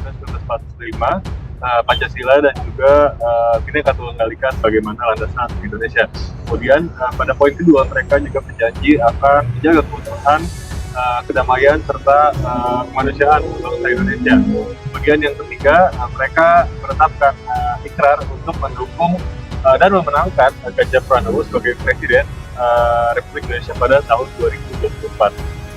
1945, Pancasila dan juga Bhinneka Tunggal Ika sebagaimana landasan Indonesia. Kemudian pada poin kedua mereka juga berjanji akan menjaga keutuhan, kedamaian serta kemanusiaan bangsa Indonesia. Kemudian yang ketiga, mereka menetapkan ikrar untuk mendukung dan memenangkan Ganjar Pranowo sebagai Presiden Republik Indonesia pada tahun 2024.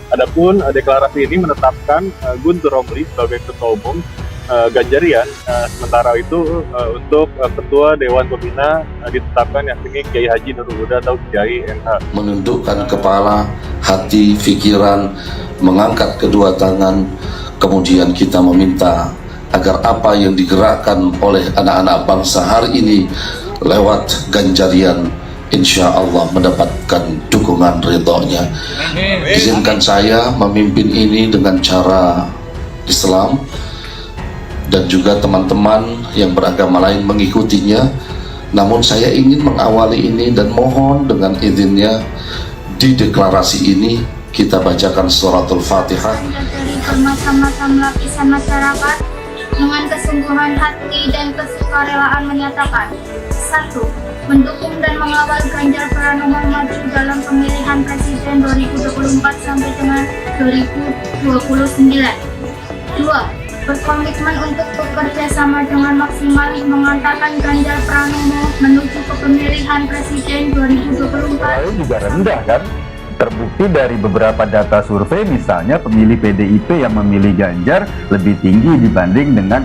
Adapun deklarasi ini menetapkan Guntur Romli sebagai Ketua Umum Ganjarian, sementara itu untuk Ketua Dewan Pembina ditetapkan yakni Kiai Haji Nurul Huda atau Kiai NH. Menundukkan kepala, hati, pikiran, mengangkat kedua tangan, kemudian kita meminta agar apa yang digerakkan oleh anak-anak bangsa hari ini lewat Ganjarian insya Allah mendapatkan dukungan ridhonya. Izinkan saya memimpin ini dengan cara Islam dan juga teman-teman yang beragama lain mengikutinya. Namun saya ingin mengawali ini dan mohon dengan izinnya di deklarasi ini kita bacakan suratul Fatihah. Dari bermacam-macam lapisan masyarakat dengan kesungguhan hati dan kesukarelaan menyatakan: 1. Mendukung dan mengawal Ganjar Pranowo maju dalam pemilihan Presiden 2024 sampai dengan 2029. 2. Berkomitmen untuk bekerja sama dengan maksimal mengantarkan Ganjar Pranowo menuju ke pemilihan Presiden 2024. Juga rendah kan? Terbukti dari beberapa data survei, misalnya pemilih PDIP yang memilih Ganjar lebih tinggi dibanding dengan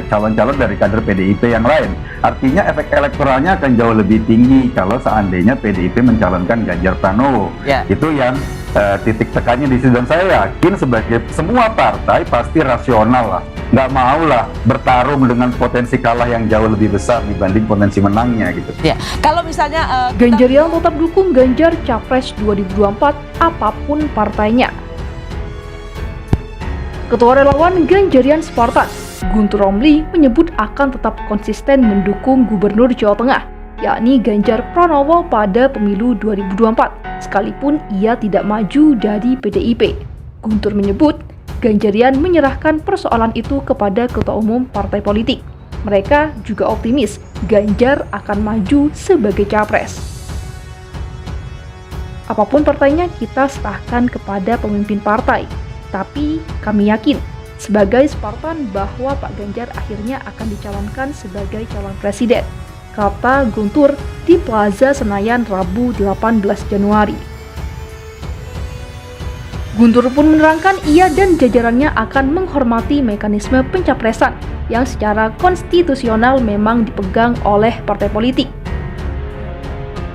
calon-calon dari kader PDIP yang lain. Artinya efek elektoralnya akan jauh lebih tinggi kalau seandainya PDIP mencalonkan Ganjar Pranowo. Itu yang titik tekannya di situ, dan saya yakin sebagai semua partai pasti rasional lah, nggak mau lah bertarung dengan potensi kalah yang jauh lebih besar dibanding potensi menangnya gitu. Ya, kalau misalnya Ganjarian tetap dukung Ganjar Capres 2024 apapun partainya. Ketua Relawan Ganjarian Spartan, Guntur Romli, menyebut akan tetap konsisten mendukung Gubernur Jawa Tengah, yakni Ganjar Pranowo pada pemilu 2024, sekalipun ia tidak maju dari PDIP. Guntur menyebut Ganjarian menyerahkan persoalan itu kepada ketua umum partai politik. Mereka juga optimis Ganjar akan maju sebagai capres. Apapun partainya kita serahkan kepada pemimpin partai, tapi kami yakin sebagai Spartan bahwa Pak Ganjar akhirnya akan dicalonkan sebagai calon presiden, kata Guntur di Plaza Senayan Rabu 18 Januari. Guntur pun menerangkan ia dan jajarannya akan menghormati mekanisme pencapresan yang secara konstitusional memang dipegang oleh partai politik.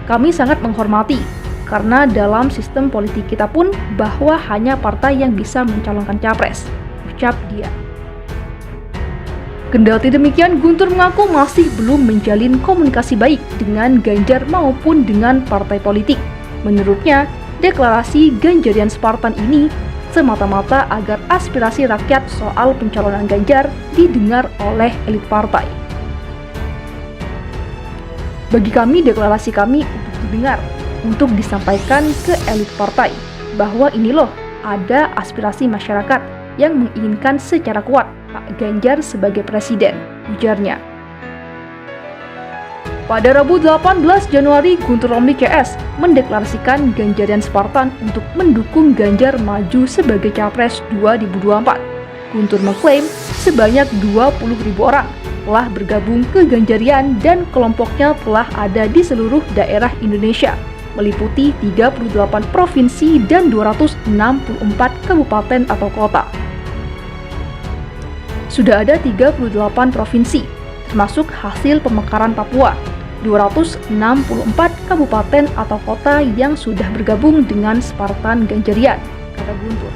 Kami sangat menghormati, karena dalam sistem politik kita pun bahwa hanya partai yang bisa mencalonkan capres, ucap dia. Kendati demikian, Guntur mengaku masih belum menjalin komunikasi baik dengan Ganjar maupun dengan partai politik. Menurutnya, deklarasi Ganjarian Spartan ini semata-mata agar aspirasi rakyat soal pencalonan Ganjar didengar oleh elit partai. Bagi kami, deklarasi kami untuk didengar, untuk disampaikan ke elit partai, bahwa ini loh, ada aspirasi masyarakat yang menginginkan secara kuat Pak Ganjar sebagai presiden, ujarnya. Pada Rabu 18 Januari, Guntur Romli CS mendeklarasikan Ganjarian Spartan untuk mendukung Ganjar maju sebagai Capres 2024. Guntur mengklaim sebanyak 20.000 orang telah bergabung ke Ganjarian dan kelompoknya telah ada di seluruh daerah Indonesia, meliputi 38 provinsi dan 264 kabupaten atau kota. Sudah ada 38 provinsi, termasuk hasil pemekaran Papua, 264 kabupaten atau kota yang sudah bergabung dengan Spartan Ganjarian, kata Guntur.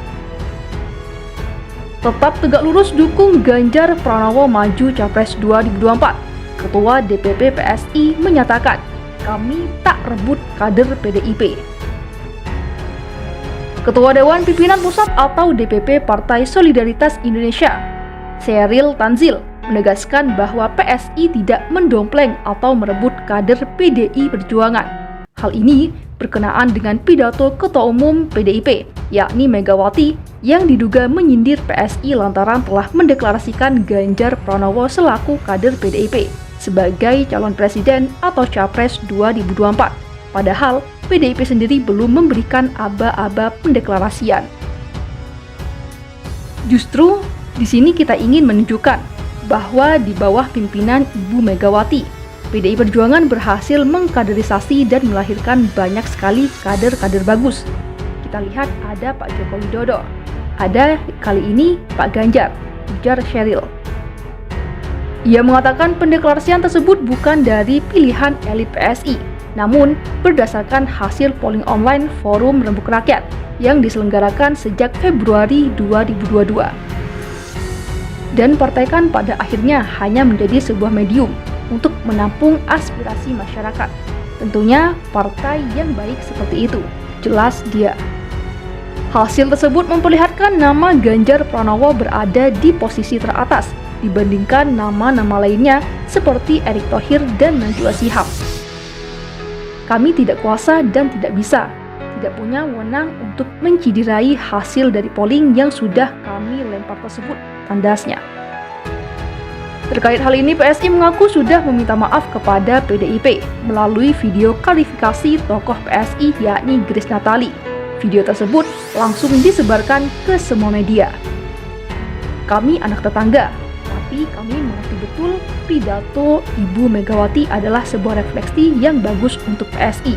Tetap tegak lurus dukung Ganjar Pranowo maju Capres 2024. Ketua DPP PSI menyatakan, kami tak rebut kader PDIP. Ketua Dewan Pimpinan Pusat atau DPP Partai Solidaritas Indonesia, Sheryl Tanzil, menegaskan bahwa PSI tidak mendompleng atau merebut kader PDI Perjuangan. Hal ini berkenaan dengan pidato Ketua Umum PDIP, yakni Megawati, yang diduga menyindir PSI lantaran telah mendeklarasikan Ganjar Pranowo selaku kader PDIP sebagai calon presiden atau capres 2024. Padahal PDIP sendiri belum memberikan aba-aba pendeklarasian. Justru di sini kita ingin menunjukkan bahwa di bawah pimpinan Ibu Megawati, PDI Perjuangan berhasil mengkaderisasi dan melahirkan banyak sekali kader-kader bagus. Kita lihat ada Pak Joko Widodo, ada kali ini Pak Ganjar, ujar Sheryl. Ia mengatakan pendeklarasian tersebut bukan dari pilihan elit PSI, namun berdasarkan hasil polling online Forum Rembuk Rakyat yang diselenggarakan sejak Februari 2022. Dan Partai KAN pada akhirnya hanya menjadi sebuah medium untuk menampung aspirasi masyarakat. Tentunya partai yang baik seperti itu, jelas dia. Hasil tersebut memperlihatkan nama Ganjar Pranowo berada di posisi teratas dibandingkan nama-nama lainnya seperti Erick Thohir dan Najwa Shihab. Kami tidak kuasa dan tidak bisa, tidak punya wewenang untuk menciderai hasil dari polling yang sudah kami lempar tersebut, tandasnya. Terkait hal ini, PSI mengaku sudah meminta maaf kepada PDIP melalui video klarifikasi tokoh PSI yakni Grace Natali. Video tersebut langsung disebarkan ke semua media. Kami anak tetangga, tapi kami mengerti betul pidato Ibu Megawati adalah sebuah refleksi yang bagus untuk PSI.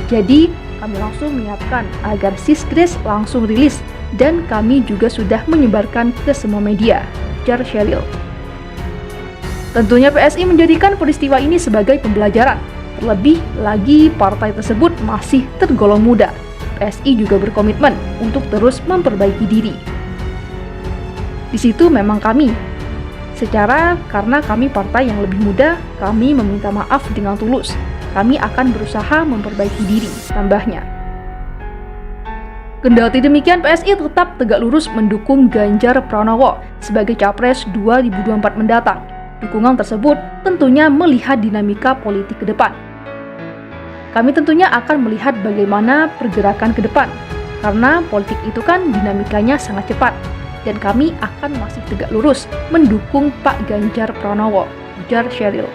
Jadi, kami langsung menyiapkan agar Sis Grace langsung rilis dan kami juga sudah menyebarkan ke semua media, ujar Sheryl. Tentunya PSI menjadikan peristiwa ini sebagai pembelajaran, terlebih lagi partai tersebut masih tergolong muda. PSI juga berkomitmen untuk terus memperbaiki diri. Di situ memang kami, karena kami partai yang lebih muda, kami meminta maaf dengan tulus. Kami akan berusaha memperbaiki diri, tambahnya. Kendati demikian, PSI tetap tegak lurus mendukung Ganjar Pranowo sebagai Capres 2024 mendatang. Dukungan tersebut tentunya melihat dinamika politik ke depan. Kami tentunya akan melihat bagaimana pergerakan ke depan, karena politik itu kan dinamikanya sangat cepat, dan kami akan masih tegak lurus mendukung Pak Ganjar Pranowo, ujar Sheryl.